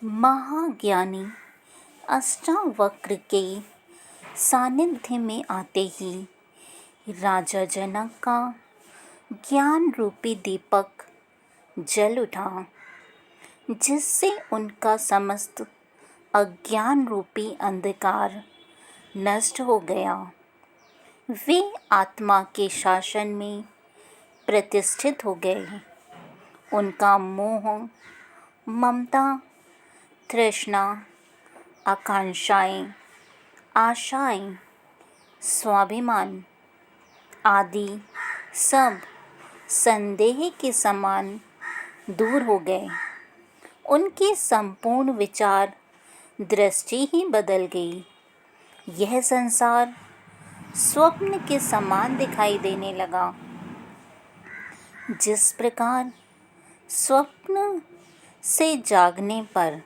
महाज्ञानी अष्टावक्र के सानिध्य में आते ही राजा जनक का ज्ञान रूपी दीपक जल उठा, जिससे उनका समस्त अज्ञान रूपी अंधकार नष्ट हो गया। वे आत्मा के शासन में प्रतिष्ठित हो गए। उनका मोह, ममता, तृष्णा, आकांक्षाएं, आशाएं, स्वाभिमान आदि सब संदेह के समान दूर हो गए। उनकी संपूर्ण विचार दृष्टि ही बदल गई। यह संसार स्वप्न के समान दिखाई देने लगा। जिस प्रकार स्वप्न से जागने पर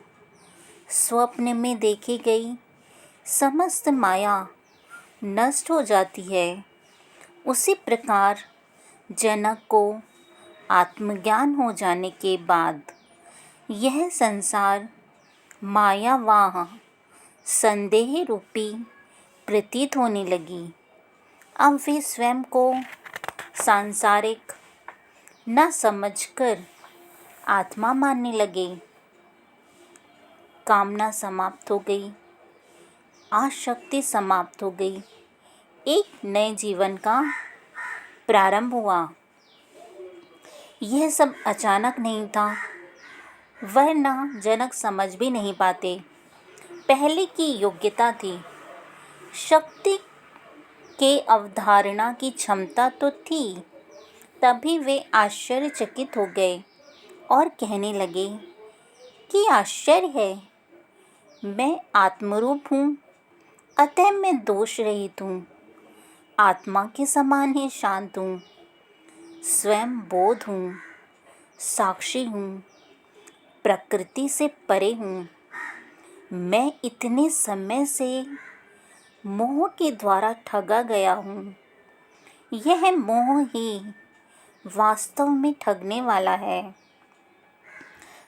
स्वप्न में देखी गई समस्त माया नष्ट हो जाती है, उसी प्रकार जनक को आत्मज्ञान हो जाने के बाद यह संसार मायावाह संदेह रूपी प्रतीत होने लगी। अब वे स्वयं को सांसारिक न समझकर आत्मा मानने लगे। कामना समाप्त हो गई, आसक्ति समाप्त हो गई। एक नए जीवन का प्रारंभ हुआ। यह सब अचानक नहीं था, वरना जनक समझ भी नहीं पाते। पहले की योग्यता थी, शक्ति के अवधारणा की क्षमता तो थी। तभी वे आश्चर्यचकित हो गए और कहने लगे कि आश्चर्य है, मैं आत्मरूप हूँ, अतः मैं दोष रहित हूँ, आत्मा के समान ही शांत हूँ, स्वयं बोध हूँ, साक्षी हूँ, प्रकृति से परे हूँ। मैं इतने समय से मोह के द्वारा ठगा गया हूँ। यह मोह ही वास्तव में ठगने वाला है।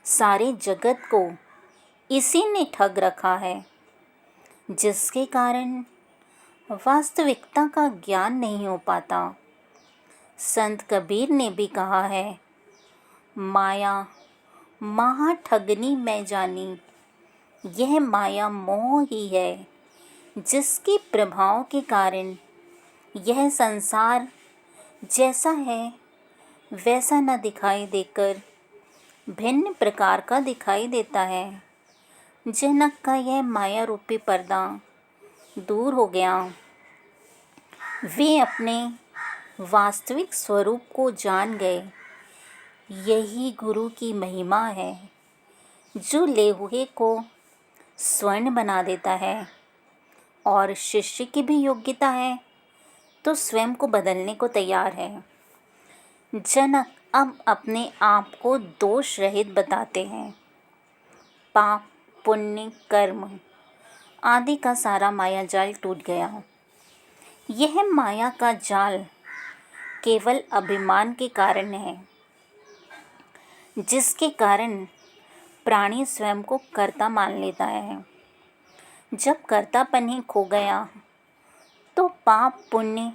सारे जगत को इसी ने ठग रखा है, जिसके कारण वास्तविकता का ज्ञान नहीं हो पाता। संत कबीर ने भी कहा है, माया महा ठगनी मैं जानी। यह माया मोह ही है, जिसके प्रभाव के कारण यह संसार जैसा है वैसा न दिखाई देकर भिन्न प्रकार का दिखाई देता है। जनक का यह माया रूपी पर्दा दूर हो गया। वे अपने वास्तविक स्वरूप को जान गए। यही गुरु की महिमा है, जो लेहुए को स्वर्ण बना देता है। और शिष्य की भी योग्यता है तो स्वयं को बदलने को तैयार है। जनक अब अपने आप को दोष रहित बताते हैं। पाप, पुण्य, कर्म आदि का सारा माया जाल टूट गया। यह माया का जाल केवल अभिमान के कारण है, जिसके कारण प्राणी स्वयं को कर्ता मान लेता है। जब कर्तापन ही खो गया तो पाप, पुण्य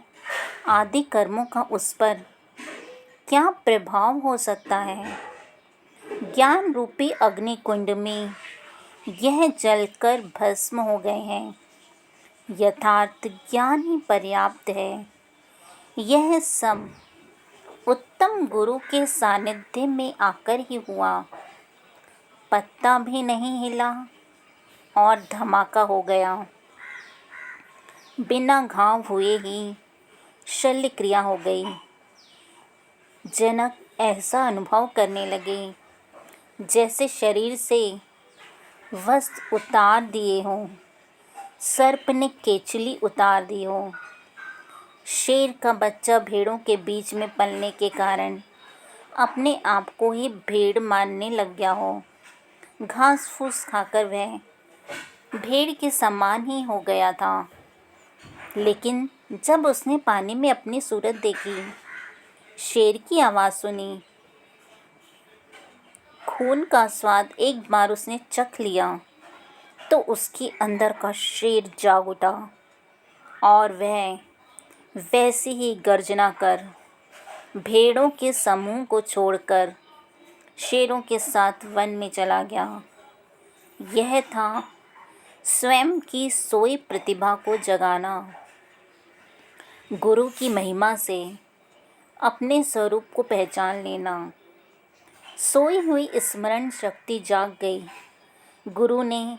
आदि कर्मों का उस पर क्या प्रभाव हो सकता है। ज्ञान रूपी अग्निकुंड में यह जलकर भस्म हो गए हैं। यथार्थ ज्ञान ही पर्याप्त है। यह सब उत्तम गुरु के सानिध्य में आकर ही हुआ। पत्ता भी नहीं हिला और धमाका हो गया। बिना घाव हुए ही शल्य क्रिया हो गई। जनक ऐसा अनुभव करने लगे जैसे शरीर से वस्त्र उतार दिए हों, सर्प ने केचली उतार दी हो। शेर का बच्चा भेड़ों के बीच में पलने के कारण अपने आप को ही भेड़ मानने लग गया हो। घास फूस खाकर वह भेड़ के समान ही हो गया था। लेकिन जब उसने पानी में अपनी सूरत देखी, शेर की आवाज़ सुनी, खून का स्वाद एक बार उसने चख लिया तो उसके अंदर का शेर जाग उठा और वह वैसे ही गर्जना कर भेड़ों के समूह को छोड़कर शेरों के साथ वन में चला गया। यह था स्वयं की सोई प्रतिभा को जगाना, गुरु की महिमा से अपने स्वरूप को पहचान लेना। सोई हुई स्मरण शक्ति जाग गई। गुरु ने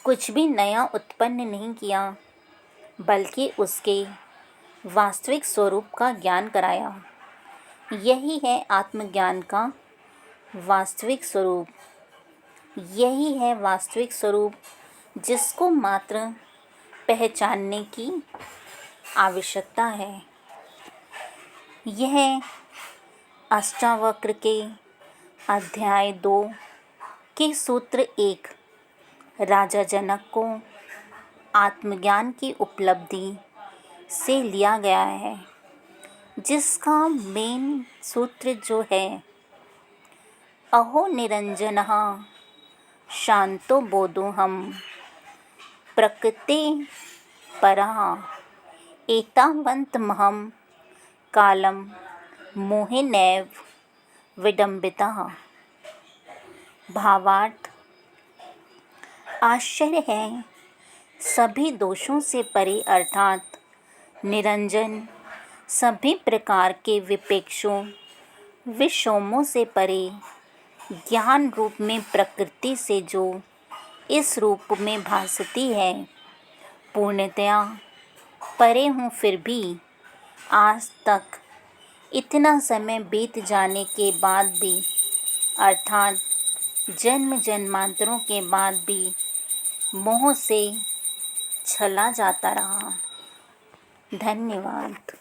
कुछ भी नया उत्पन्न नहीं किया, बल्कि उसके वास्तविक स्वरूप का ज्ञान कराया। यही है आत्मज्ञान का वास्तविक स्वरूप। यही है वास्तविक स्वरूप जिसको मात्र पहचानने की आवश्यकता है। यह अष्टावक्र के अध्याय 2 के सूत्र 1 राजा जनक को आत्मज्ञान की उपलब्धि से लिया गया है, जिसका मेन सूत्र जो है अहो निरंजनः शांतो बोधोहम प्रकृते परः एतावन्तमहं कालं मोहेनैव विडम्बितः। भावार्थ: आश्चर्य है सभी दोषों से परे अर्थात निरंजन, सभी प्रकार के विपेक्षों विषमों से परे, ज्ञान रूप में प्रकृति से जो इस रूप में भासती है, पूर्णतया परे हूँ। फिर भी आज तक इतना समय बीत जाने के बाद भी, अर्थात जन्म जन्मांतरों के बाद भी मोह से छला जाता रहा। धन्यवाद।